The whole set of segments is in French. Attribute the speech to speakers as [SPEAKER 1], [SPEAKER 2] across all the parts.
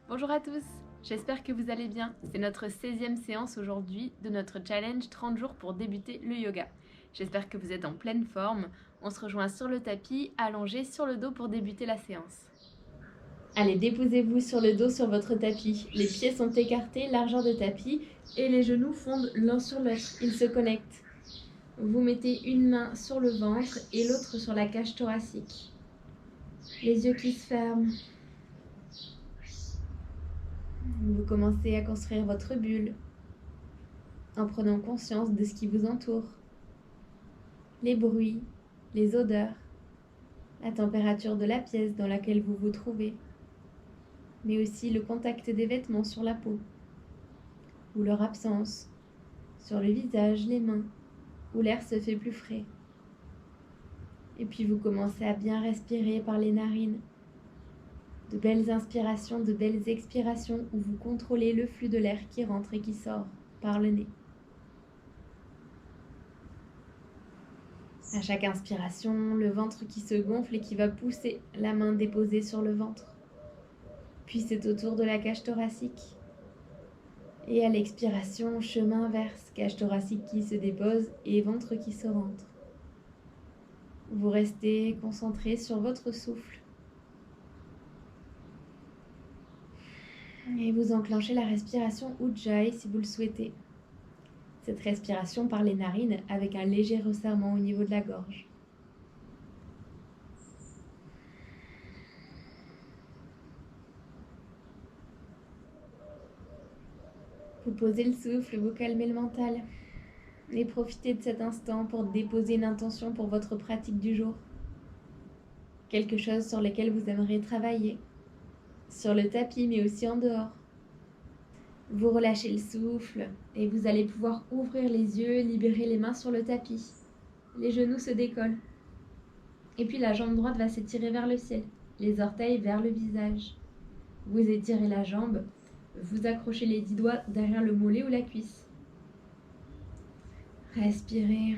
[SPEAKER 1] Bonjour à tous, j'espère que vous allez bien. C'est notre 16e séance aujourd'hui de notre challenge 30 jours pour débuter le yoga. J'espère que vous êtes en pleine forme. On se rejoint sur le tapis, allongé sur le dos pour débuter la séance. Allez, déposez-vous sur le dos sur votre tapis. Les pieds sont écartés, largeur de tapis, et les genoux fondent l'un sur l'autre. Ils se connectent. Vous mettez une main sur le ventre et l'autre sur la cage thoracique. Les yeux qui se ferment. Vous commencez à construire votre bulle en prenant conscience de ce qui vous entoure. Les bruits, les odeurs, la température de la pièce dans laquelle vous vous trouvez, mais aussi le contact des vêtements sur la peau ou leur absence, sur le visage, les mains, où l'air se fait plus frais. Et puis vous commencez à bien respirer par les narines. De belles inspirations, de belles expirations où vous contrôlez le flux de l'air qui rentre et qui sort par le nez. À chaque inspiration, le ventre qui se gonfle et qui va pousser, la main déposée sur le ventre. Puis c'est au tour de la cage thoracique. Et à l'expiration, chemin inverse, cage thoracique qui se dépose et ventre qui se rentre. Vous restez concentré sur votre souffle. Et vous enclenchez la respiration Ujjayi si vous le souhaitez. Cette respiration par les narines avec un léger resserrement au niveau de la gorge. Vous posez le souffle, vous calmez le mental. Et profitez de cet instant pour déposer une intention pour votre pratique du jour. Quelque chose sur lequel vous aimeriez travailler. Sur le tapis, mais aussi en dehors. Vous relâchez le souffle et vous allez pouvoir ouvrir les yeux, libérer les mains sur le tapis. Les genoux se décollent. Et puis la jambe droite va s'étirer vers le ciel, les orteils vers le visage. Vous étirez la jambe, vous accrochez les 10 doigts derrière le mollet ou la cuisse. Respirez.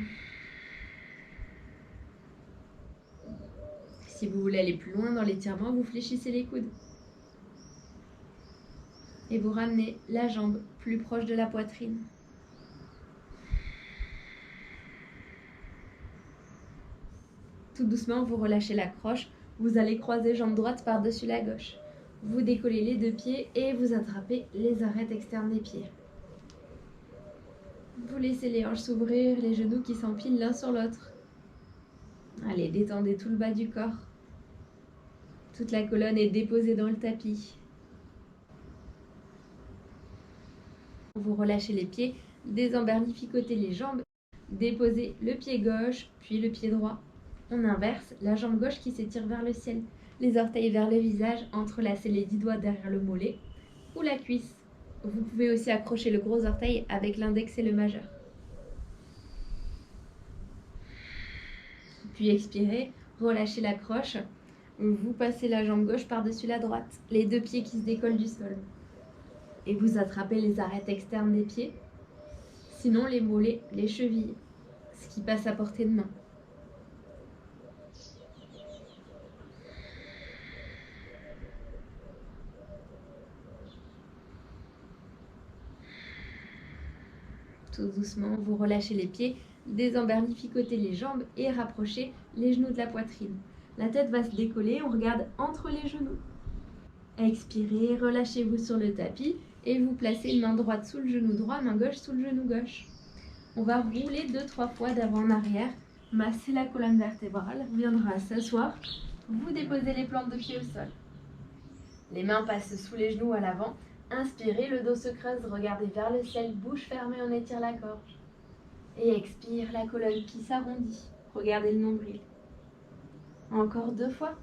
[SPEAKER 1] Si vous voulez aller plus loin dans l'étirement, vous fléchissez les coudes. Et vous ramenez la jambe plus proche de la poitrine. Tout doucement, vous relâchez la croche. Vous allez croiser jambe droite par-dessus la gauche. Vous décollez les deux pieds et vous attrapez les arêtes externes des pieds. Vous laissez les hanches s'ouvrir, les genoux qui s'empilent l'un sur l'autre. Allez, détendez tout le bas du corps. Toute la colonne est déposée dans le tapis. Vous relâchez les pieds, désemberlificotez les jambes, déposez le pied gauche, puis le pied droit. On inverse, la jambe gauche qui s'étire vers le ciel, les orteils vers le visage, entrelacez les 10 doigts derrière le mollet ou la cuisse. Vous pouvez aussi accrocher le gros orteil avec l'index et le majeur. Puis expirez, relâchez la croche. Vous passez la jambe gauche par-dessus la droite, les deux pieds qui se décollent du sol. Et vous attrapez les arêtes externes des pieds, sinon les mollets, les chevilles, ce qui passe à portée de main. Tout doucement, vous relâchez les pieds, désemberlificotez les jambes et rapprochez les genoux de la poitrine. La tête va se décoller, on regarde entre les genoux. Expirez, relâchez-vous sur le tapis et vous placez une main droite sous le genou droit, main gauche sous le genou gauche. On va rouler 2-3 fois d'avant en arrière, masser la colonne vertébrale, on viendra s'asseoir, vous déposez les plantes de pied au sol. Les mains passent sous les genoux à l'avant. Inspirez, le dos se creuse, regardez vers le ciel, bouche fermée, on étire la gorge. Et expire, la colonne qui s'arrondit. Regardez le nombril. Encore 2 fois.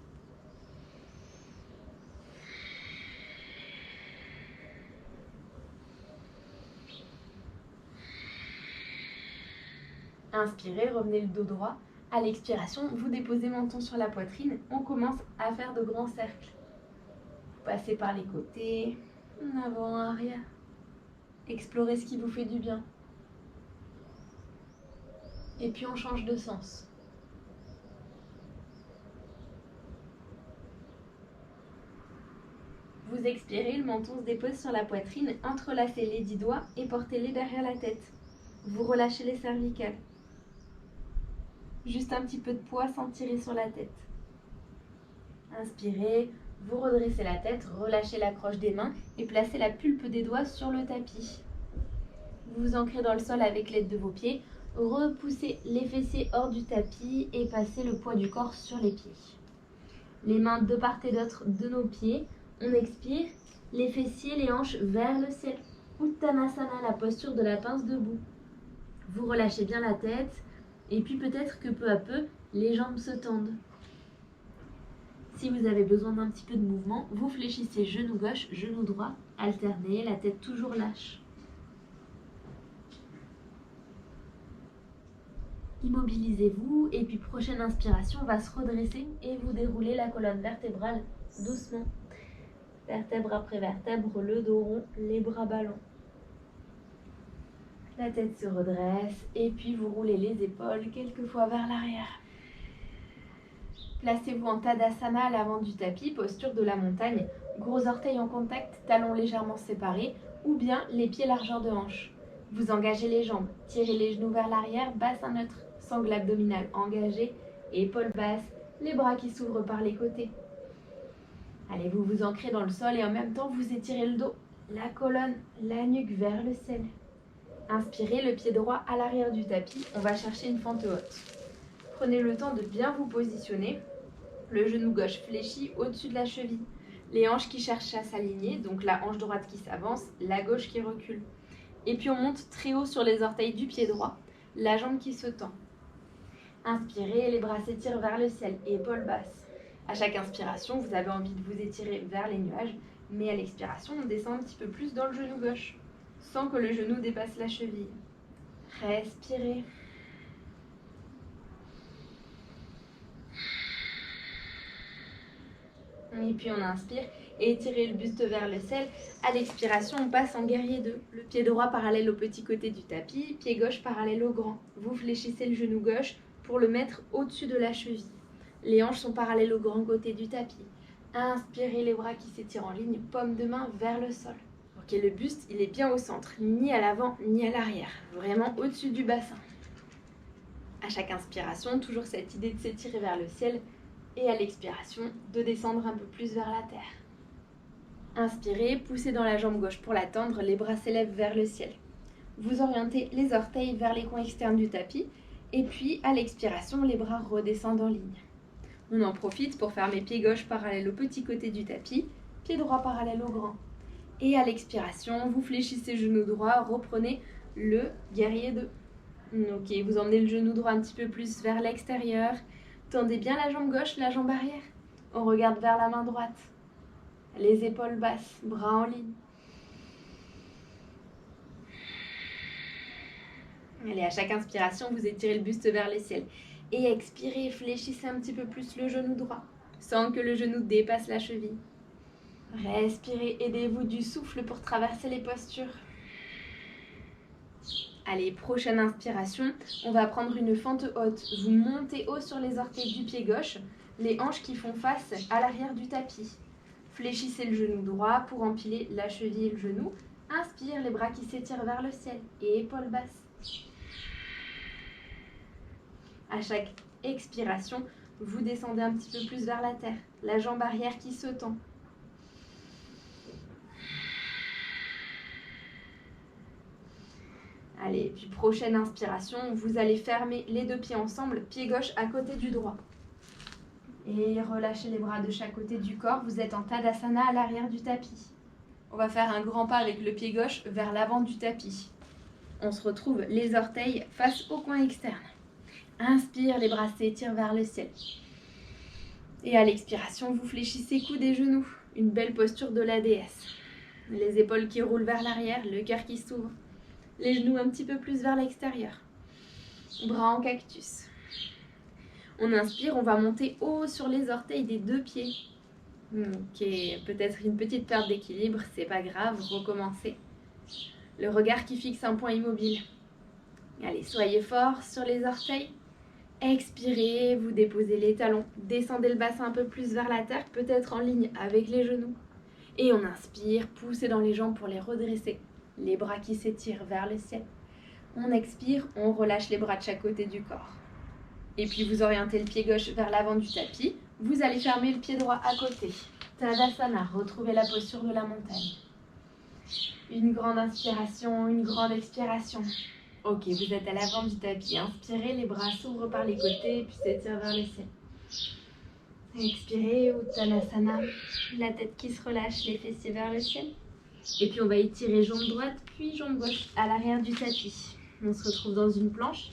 [SPEAKER 1] Inspirez, revenez le dos droit. À l'expiration, vous déposez menton sur la poitrine. On commence à faire de grands cercles. Vous passez par les côtés, en avant, en arrière. Explorez ce qui vous fait du bien. Et puis on change de sens. Vous Vous expirez, le menton se dépose sur la poitrine, entrelacez les 10 doigts et portez-les derrière la tête. Vous relâchez les cervicales. Juste un petit peu de poids sans tirer sur la tête. Inspirez, vous redressez la tête, relâchez la croche des mains et placez la pulpe des doigts sur le tapis. Vous vous ancrez dans le sol avec l'aide de vos pieds. Repoussez les fessiers hors du tapis et passez le poids du corps sur les pieds. Les mains de part et d'autre de nos pieds. On expire, les fessiers, les hanches vers le ciel. Uttanasana, la posture de la pince debout. Vous relâchez bien la tête et puis peut-être que peu à peu, les jambes se tendent. Si vous avez besoin d'un petit peu de mouvement, vous fléchissez genou gauche, genou droit, alternez, la tête toujours lâche. Immobilisez-vous et puis prochaine inspiration, on va se redresser et vous déroulez la colonne vertébrale doucement. Vertèbre après vertèbre, le dos rond, les bras ballants. La tête se redresse et puis vous roulez les épaules quelquefois vers l'arrière. Placez-vous en Tadasana à l'avant du tapis, posture de la montagne, gros orteils en contact, talons légèrement séparés ou bien les pieds largeur de hanche. Vous engagez les jambes, tirez les genoux vers l'arrière, bassin neutre, sangle abdominale engagée, épaules basses, les bras qui s'ouvrent par les côtés. Allez, vous vous ancrez dans le sol et en même temps vous étirez le dos, la colonne, la nuque vers le ciel. Inspirez, le pied droit à l'arrière du tapis, on va chercher une fente haute. Prenez le temps de bien vous positionner. Le genou gauche fléchi au-dessus de la cheville. Les hanches qui cherchent à s'aligner, donc la hanche droite qui s'avance, la gauche qui recule. Et puis on monte très haut sur les orteils du pied droit, la jambe qui se tend. Inspirez, les bras s'étirent vers le ciel, épaules basses. À chaque inspiration, vous avez envie de vous étirer vers les nuages, mais à l'expiration, on descend un petit peu plus dans le genou gauche, sans que le genou dépasse la cheville. Respirez. Et puis on inspire et étirez le buste vers le ciel. À l'expiration, on passe en guerrier 2. Le pied droit parallèle au petit côté du tapis, pied gauche parallèle au grand. Vous fléchissez le genou gauche pour le mettre au-dessus de la cheville. Les hanches sont parallèles au grand côté du tapis. Inspirez, les bras qui s'étirent en ligne, paume de main vers le sol. Ok, le buste, il est bien au centre, ni à l'avant ni à l'arrière, vraiment au-dessus du bassin. À chaque inspiration, toujours cette idée de s'étirer vers le ciel. Et à l'expiration, de descendre un peu plus vers la terre. Inspirez, poussez dans la jambe gauche pour la tendre, les bras s'élèvent vers le ciel. Vous orientez les orteils vers les coins externes du tapis, et puis à l'expiration, les bras redescendent en ligne. On en profite pour faire mes pieds gauche parallèles au petit côté du tapis, pied droit parallèle au grand. Et à l'expiration, vous fléchissez genou droit, reprenez le guerrier 2. Ok, vous emmenez le genou droit un petit peu plus vers l'extérieur. Tendez bien la jambe gauche, la jambe arrière. On regarde vers la main droite. Les épaules basses, bras en ligne. Allez, à chaque inspiration, vous étirez le buste vers le ciel. Et expirez, fléchissez un petit peu plus le genou droit, sans que le genou dépasse la cheville. Respirez, aidez-vous du souffle pour traverser les postures. Allez, prochaine inspiration, on va prendre une fente haute. Vous montez haut sur les orteils du pied gauche, les hanches qui font face à l'arrière du tapis. Fléchissez le genou droit pour empiler la cheville et le genou. Inspire, les bras qui s'étirent vers le ciel et épaules basses. À chaque expiration, vous descendez un petit peu plus vers la terre, la jambe arrière qui se tend. Allez, puis prochaine inspiration, vous allez fermer les deux pieds ensemble, pied gauche à côté du droit. Et relâchez les bras de chaque côté du corps, vous êtes en Tadasana à l'arrière du tapis. On va faire un grand pas avec le pied gauche vers l'avant du tapis. On se retrouve les orteils face au coin externe. Inspire, les bras s'étirent vers le ciel. Et à l'expiration, vous fléchissez coudes et genoux. Une belle posture de la déesse. Les épaules qui roulent vers l'arrière, le cœur qui s'ouvre. Les genoux un petit peu plus vers l'extérieur. Bras en cactus. On inspire, on va monter haut sur les orteils des deux pieds. Ok, peut-être une petite perte d'équilibre, c'est pas grave, recommencez. Le regard qui fixe un point immobile. Allez, soyez fort sur les orteils. Expirez, vous déposez les talons. Descendez le bassin un peu plus vers la terre, peut-être en ligne avec les genoux. Et on inspire, poussez dans les jambes pour les redresser. Les bras qui s'étirent vers le ciel. On expire, on relâche les bras de chaque côté du corps. Et puis vous orientez le pied gauche vers l'avant du tapis. Vous allez fermer le pied droit à côté. Tadasana, retrouvez la posture de la montagne. Une grande inspiration, une grande expiration. Ok, vous êtes à l'avant du tapis. Inspirez, les bras s'ouvrent par les côtés puis s'étirent vers le ciel. Expirez, Uttanasana, la tête qui se relâche, les fessiers vers le ciel. Et puis on va étirer jambe droite puis jambe gauche à l'arrière du tapis. On se retrouve dans une planche,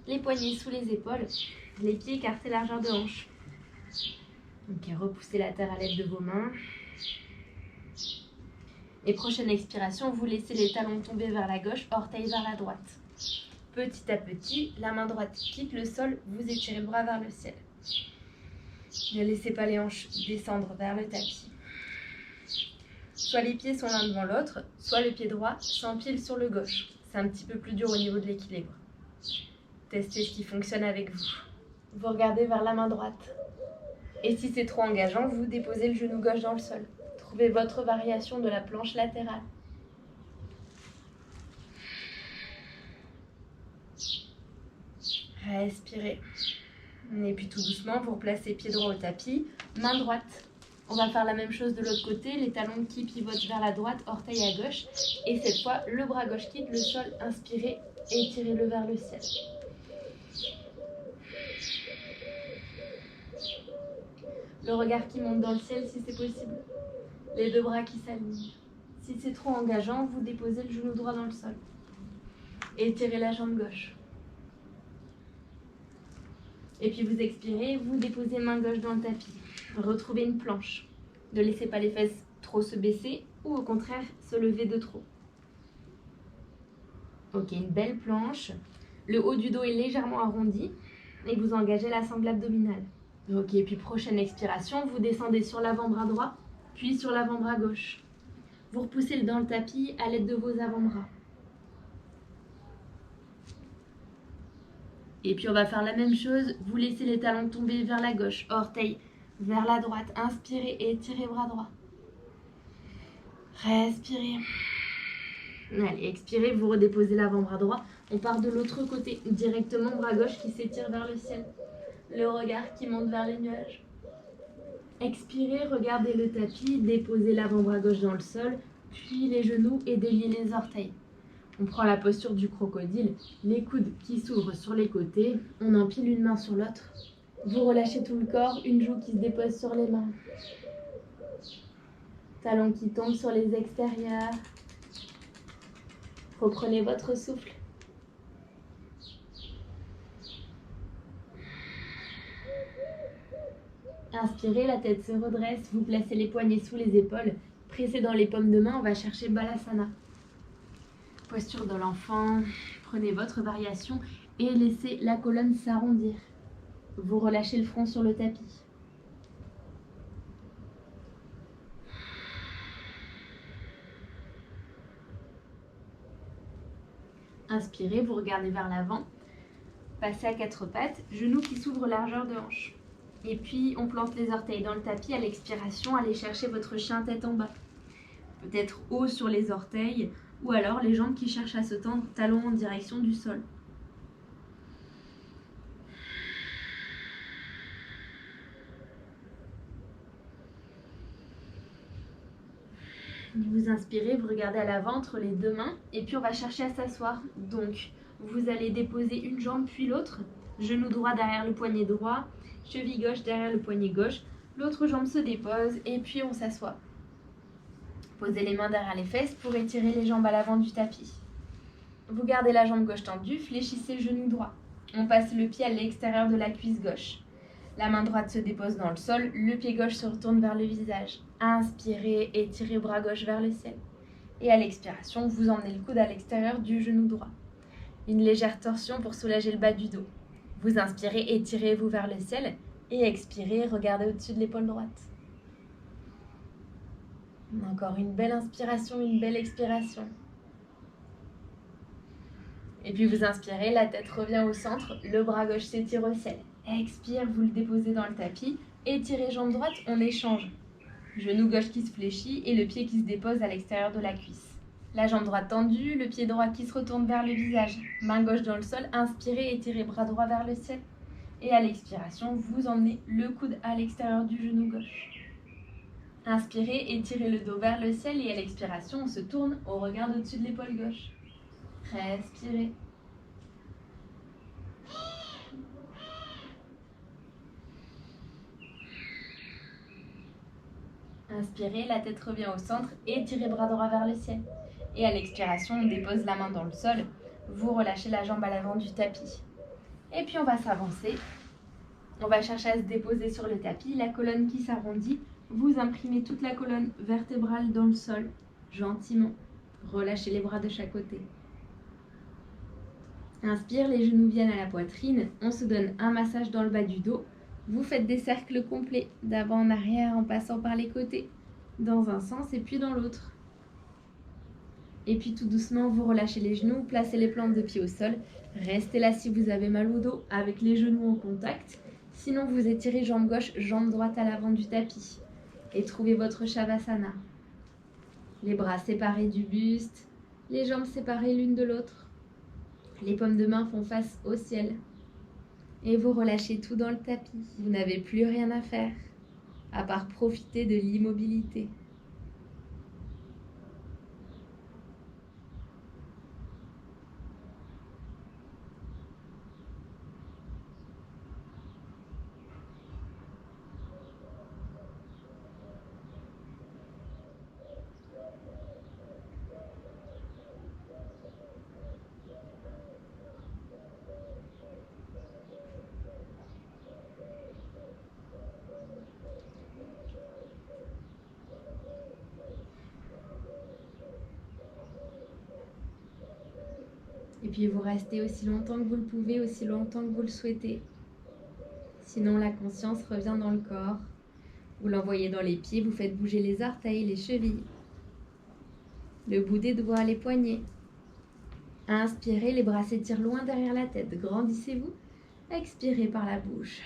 [SPEAKER 1] les poignets sous les épaules, les pieds écartés largeur de hanche. Ok, repoussez la terre à l'aide de vos mains. Et prochaine expiration, vous laissez les talons tomber vers la gauche, orteils vers la droite. Petit à petit, la main droite quitte le sol, vous étirez le bras vers le ciel. Ne laissez pas les hanches descendre vers le tapis. Soit les pieds sont l'un devant l'autre, soit le pied droit s'empile sur le gauche. C'est un petit peu plus dur au niveau de l'équilibre. Testez ce qui fonctionne avec vous. Vous regardez vers la main droite. Et si c'est trop engageant, vous déposez le genou gauche dans le sol. Trouvez votre variation de la planche latérale. Respirez. Et puis tout doucement, vous replacez pied droit au tapis, main droite. On va faire la même chose de l'autre côté, les talons qui pivotent vers la droite, orteil à gauche. Et cette fois, le bras gauche quitte le sol, inspirez et étirez-le vers le ciel. Le regard qui monte dans le ciel si c'est possible. Les deux bras qui s'alignent. Si c'est trop engageant, vous déposez le genou droit dans le sol. Et étirez la jambe gauche. Et puis vous expirez, vous déposez main gauche dans le tapis. Retrouvez une planche. Ne laissez pas les fesses trop se baisser ou au contraire se lever de trop. Ok, une belle planche. Le haut du dos est légèrement arrondi et vous engagez la sangle abdominale. Ok, puis prochaine expiration, vous descendez sur l'avant-bras droit, puis sur l'avant-bras gauche. Vous repoussez dans le tapis à l'aide de vos avant-bras. Et puis on va faire la même chose, vous laissez les talons tomber vers la gauche, orteils vers la droite. Inspirez et étirez bras droit. Respirez. Allez, expirez, vous redéposez l'avant-bras droit. On part de l'autre côté, directement bras gauche qui s'étire vers le ciel. Le regard qui monte vers les nuages. Expirez, regardez le tapis, déposez l'avant-bras gauche dans le sol, puis les genoux et déliez les orteils. On prend la posture du crocodile, les coudes qui s'ouvrent sur les côtés, on empile une main sur l'autre. Vous relâchez tout le corps, une joue qui se dépose sur les mains. Talons qui tombent sur les extérieurs. Reprenez votre souffle. Inspirez, la tête se redresse, vous placez les poignets sous les épaules, pressez dans les paumes de main, on va chercher Balasana. Posture de l'enfant, prenez votre variation et laissez la colonne s'arrondir. Vous relâchez le front sur le tapis. Inspirez, vous regardez vers l'avant, passez à quatre pattes, genoux qui s'ouvrent largeur de hanche. Et puis on plante les orteils dans le tapis, à l'expiration, allez chercher votre chien tête en bas. Peut-être haut sur les orteils, ou alors les jambes qui cherchent à se tendre, talons en direction du sol. Vous inspirez, vous regardez à l'avant entre les deux mains, et puis on va chercher à s'asseoir. Donc, vous allez déposer une jambe puis l'autre, genou droit derrière le poignet droit, cheville gauche derrière le poignet gauche, l'autre jambe se dépose, et puis on s'assoit. Posez les mains derrière les fesses pour étirer les jambes à l'avant du tapis. Vous gardez la jambe gauche tendue, fléchissez le genou droit. On passe le pied à l'extérieur de la cuisse gauche. La main droite se dépose dans le sol, le pied gauche se retourne vers le visage. Inspirez, étirez bras gauche vers le ciel. Et à l'expiration, vous emmenez le coude à l'extérieur du genou droit. Une légère torsion pour soulager le bas du dos. Vous inspirez, étirez-vous vers le ciel. Et expirez, regardez au-dessus de l'épaule droite. Encore une belle inspiration, une belle expiration. Et puis vous inspirez, la tête revient au centre, le bras gauche s'étire au ciel. Expire, vous le déposez dans le tapis. Étirez jambe droite, on échange. Genou gauche qui se fléchit et le pied qui se dépose à l'extérieur de la cuisse. La jambe droite tendue, le pied droit qui se retourne vers le visage. Main gauche dans le sol, inspirez, étirez bras droit vers le ciel. Et à l'expiration, vous emmenez le coude à l'extérieur du genou gauche. Inspirez, étirez le dos vers le ciel et à l'expiration, on se tourne, on regarde au-dessus de l'épaule gauche. Respirez. Inspirez, la tête revient au centre, étirez bras droit vers le ciel. Et à l'expiration, on dépose la main dans le sol. Vous relâchez la jambe à l'avant du tapis. Et puis on va s'avancer. On va chercher à se déposer sur le tapis, la colonne qui s'arrondit. Vous imprimez toute la colonne vertébrale dans le sol, gentiment. Relâchez les bras de chaque côté. Inspire, les genoux viennent à la poitrine. On se donne un massage dans le bas du dos. Vous faites des cercles complets, d'avant en arrière en passant par les côtés, dans un sens et puis dans l'autre. Et puis tout doucement, vous relâchez les genoux, placez les plantes de pied au sol. Restez là si vous avez mal au dos, avec les genoux en contact. Sinon, vous étirez jambe gauche, jambe droite à l'avant du tapis. Et trouvez votre Shavasana. Les bras séparés du buste, les jambes séparées l'une de l'autre. Les paumes de main font face au ciel. Et vous relâchez tout dans le tapis. Vous n'avez plus rien à faire, à part profiter de l'immobilité. Et puis vous restez aussi longtemps que vous le pouvez, aussi longtemps que vous le souhaitez. Sinon la conscience revient dans le corps. Vous l'envoyez dans les pieds, vous faites bouger les orteils, les chevilles. Le bout des doigts, les poignets. Inspirez, les bras s'étirent loin derrière la tête. Grandissez-vous. Expirez par la bouche.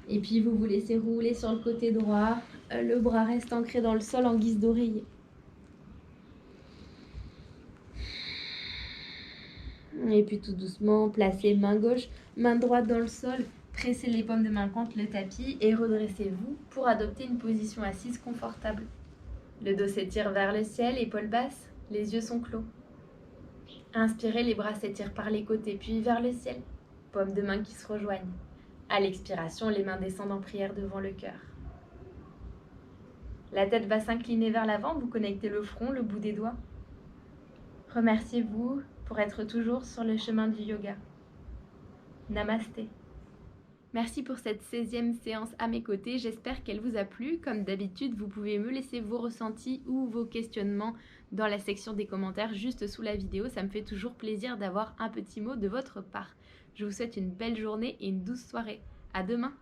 [SPEAKER 1] Et puis vous vous laissez rouler sur le côté droit. Le bras reste ancré dans le sol en guise d'oreiller. Et puis tout doucement, placez main gauche, main droite dans le sol, pressez les paumes de main contre le tapis et redressez-vous pour adopter une position assise confortable. Le dos s'étire vers le ciel, épaules basses, les yeux sont clos. Inspirez, les bras s'étirent par les côtés puis vers le ciel, paumes de main qui se rejoignent. À l'expiration, les mains descendent en prière devant le cœur. La tête va s'incliner vers l'avant, vous connectez le front, le bout des doigts. Remerciez-vous pour être toujours sur le chemin du yoga. Namasté. Merci pour cette 16e séance à mes côtés, j'espère qu'elle vous a plu. Comme d'habitude, vous pouvez me laisser vos ressentis ou vos questionnements dans la section des commentaires juste sous la vidéo. Ça me fait toujours plaisir d'avoir un petit mot de votre part. Je vous souhaite une belle journée et une douce soirée. À demain!